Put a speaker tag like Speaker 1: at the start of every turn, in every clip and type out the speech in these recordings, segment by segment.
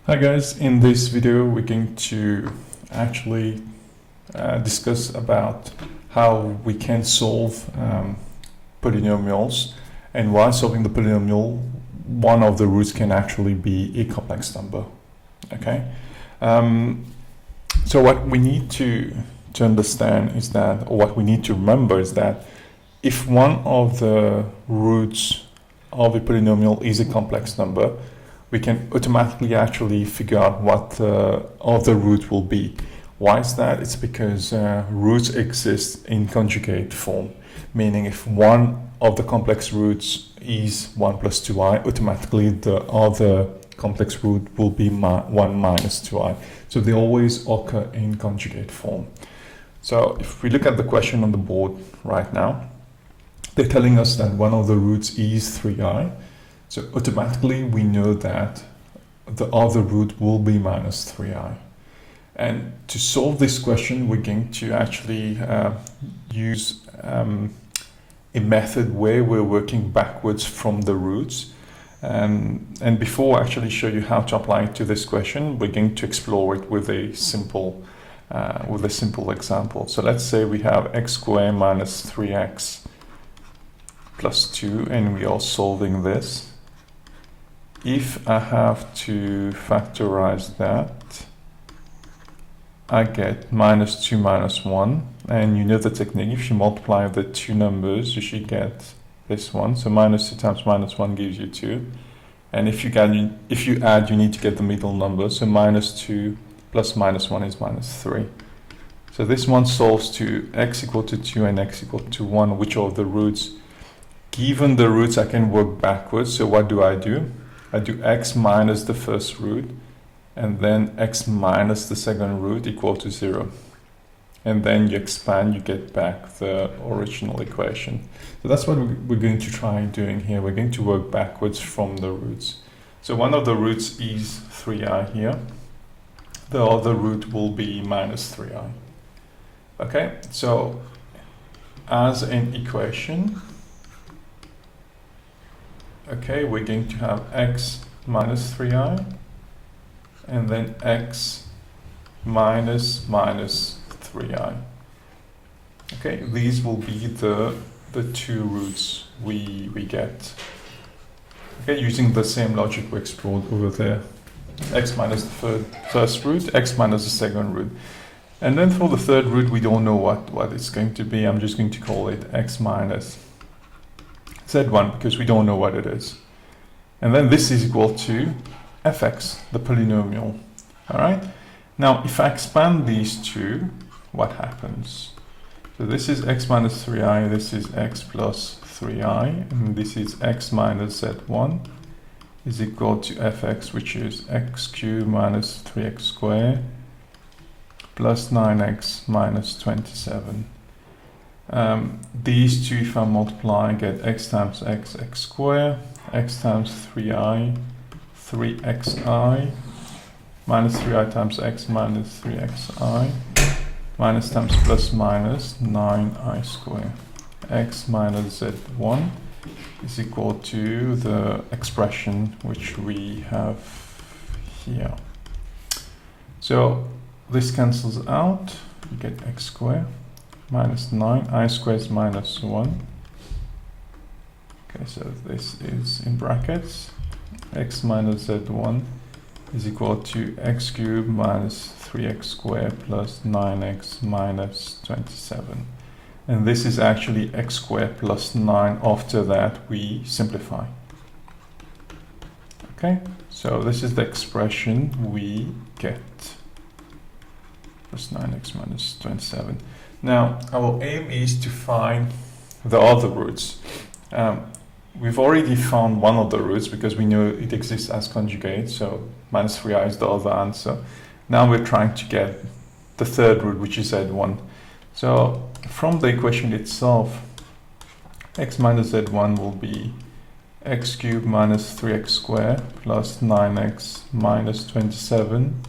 Speaker 1: Hi guys, in this video we're going to actually discuss about how we can solve polynomials, and while solving the polynomial one of the roots can actually be a complex number. Okay, so what we need to understand is that, or what we need to remember is that if one of the roots of a polynomial is a complex number, we can automatically actually figure out what the other root will be. Why is that? It's because roots exist in conjugate form, meaning if one of the complex roots is 1 plus 2i, automatically the other complex root will be 1 minus 2i. So they always occur in conjugate form. So if we look at the question on the board right now, they're telling us that one of the roots is 3i. So automatically we know that the other root will be minus 3i. And to solve this question, we're going to actually use a method where we're working backwards from the roots. And before I actually show you how to apply it to this question, we're going to explore it with a simple example. So let's say we have x squared minus 3x plus 2, and we are solving this. If I have to factorize that, I get minus 2 minus 1, and you know the technique. If you multiply the two numbers, you should get this one. So minus 2 times minus 1 gives you 2, and if you add, you need to get the middle number. So minus 2 plus minus 1 is minus 3. So this one solves to x equal to 2 and x equal to 1, which are the roots. Given the roots, I can work backwards. So what do? I do x minus the first root, and then x minus the second root equal to 0. And then you expand, you get back the original equation. So that's what we're going to try doing here. We're going to work backwards from the roots. So one of the roots is 3i here. The other root will be minus 3i. Okay, so as an equation, okay, we're going to have x minus 3i, and then x minus 3i. Okay, these will be the two roots we get. Okay, using the same logic we explored over there. X minus the first root, x minus the second root. And then for the third root, we don't know what it's going to be. I'm just going to call it x minus z1 because we don't know what it is. And then this is equal to fx, the polynomial. All right. Now, if I expand these two, what happens? So this is x minus 3i, this is x plus 3i, and this is x minus z1 is equal to fx, which is x cubed minus 3x squared plus 9x minus 27. These two, if I multiply, I get x times x squared, x times 3i, 3xi, minus 3i times x minus 3xi, minus times plus minus 9i squared. X minus z1 is equal to the expression which we have here. So this cancels out, you get x squared minus 9, I squared is minus 1. Okay, so this is in brackets. X minus z1 is equal to x cubed minus 3x squared plus 9x minus 27. And this is actually x squared plus 9. After that, we simplify. Okay, so this is the expression we get. Plus 9x minus 27. Now, our aim is to find the other roots. We've already found one of the roots because we know it exists as conjugate, so minus 3i is the other answer. Now we're trying to get the third root, which is z1. So from the equation itself, x minus z1 will be x cubed minus 3x squared plus 9x minus 27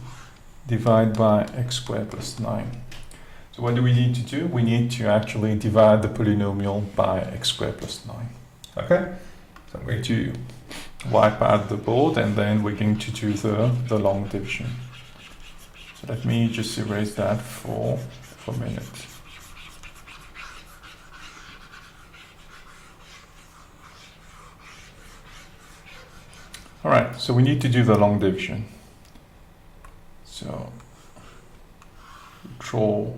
Speaker 1: divided by x squared plus 9. So what do we need to do? We need to actually divide the polynomial by x squared plus 9. Okay, so I'm going to wipe out the board, and then we're going to do the long division. So let me just erase that for a minute. All right, so we need to do the long division. So draw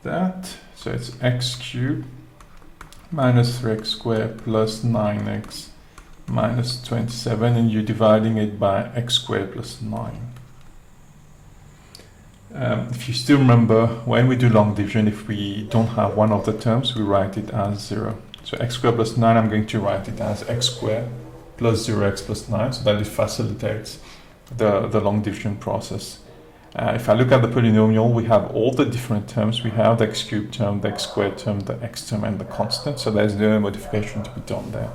Speaker 1: that. So it's x cubed minus 3x squared plus 9x minus 27, and you're dividing it by x squared plus 9. If you still remember, when we do long division, if we don't have one of the terms, we write it as 0. So x squared plus 9, I'm going to write it as x squared plus 0x plus 9, so that it facilitates the long division process. If I look at the polynomial, we have all the different terms. We have the x cubed term, the x squared term, the x term, and the constant, so there's no modification to be done there.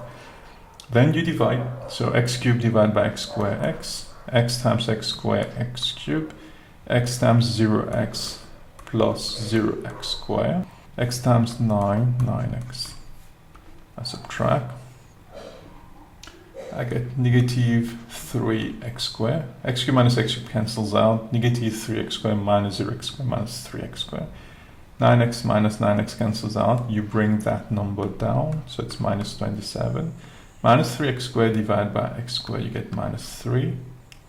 Speaker 1: Then you divide, so x cubed divided by x squared x times x squared x cubed, x times 0x plus 0x squared, x times 9x. I subtract. I get negative 3x squared. X cubed minus x cubed cancels out. Negative 3x squared minus 0x squared minus 3x squared. 9x minus 9x cancels out. You bring that number down, so it's minus 27. Minus 3x squared divided by x squared, you get minus 3.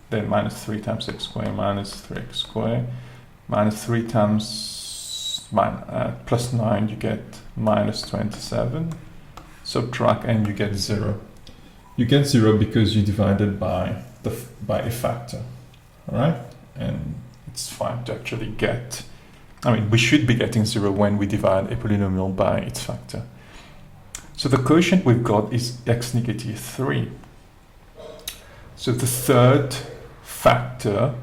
Speaker 1: Then minus 3 times x squared minus 3x squared. Minus 3 times plus 9, you get minus 27. Subtract and you get 0. You get 0 because you divided by a factor, all right? And it's fine to actually get, I mean, we should be getting 0 when we divide a polynomial by its factor. So the quotient we've got is x negative 3. So the third factor,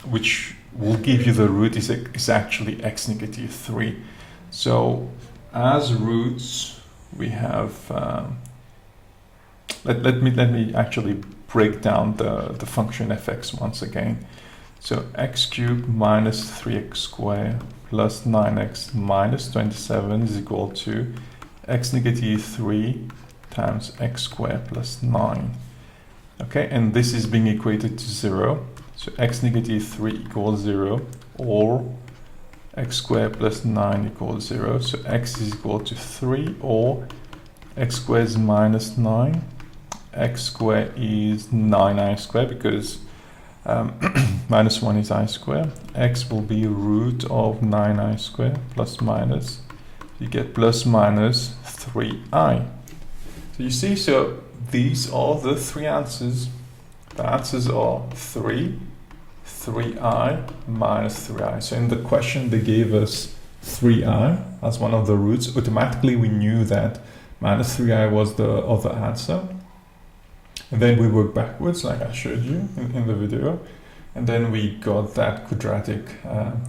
Speaker 1: which will give you the root, is actually x negative 3. So as roots, we have, let me actually break down the function fx once again. So x cubed minus 3x squared plus 9x minus 27 is equal to x negative 3 times x squared plus 9. Okay, and this is being equated to 0. So x negative 3 equals 0, or x squared plus 9 equals 0. So x is equal to 3, or x squared is minus 9. X squared is 9i squared, because minus 1 is I squared. X will be root of 9i squared plus minus. You get plus minus 3i. So you see, so these are the three answers. The answers are 3, 3i, minus 3i. So in the question they gave us 3i as one of the roots. Automatically we knew that minus 3i was the other answer. And then we work backwards, like I showed you in the video. And then we got that quadratic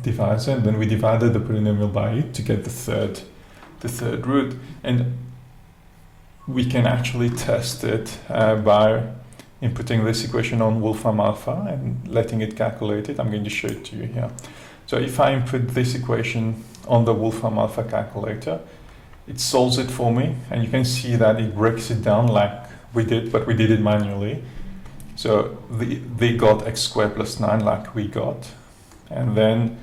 Speaker 1: divisor, and then we divided the polynomial by it to get the third root. And we can actually test it by inputting this equation on Wolfram Alpha and letting it calculate it. I'm going to show it to you here. So if I input this equation on the Wolfram Alpha calculator, it solves it for me, and you can see that it breaks it down like we did, but we did it manually. So they got x squared plus 9 like we got, and then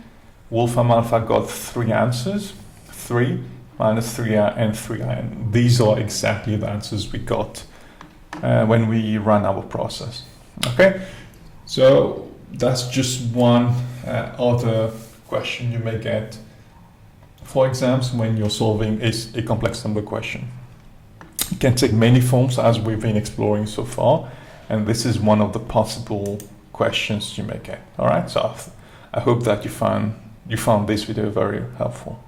Speaker 1: Wolfram Alpha got three answers, 3 minus 3i and 3i, and these are exactly the answers we got when we run our process. Okay, so that's just one other question you may get for exams when you're solving a complex number question. It can take many forms, as we've been exploring so far, and this is one of the possible questions you may get. All right, so I hope that you found this video very helpful.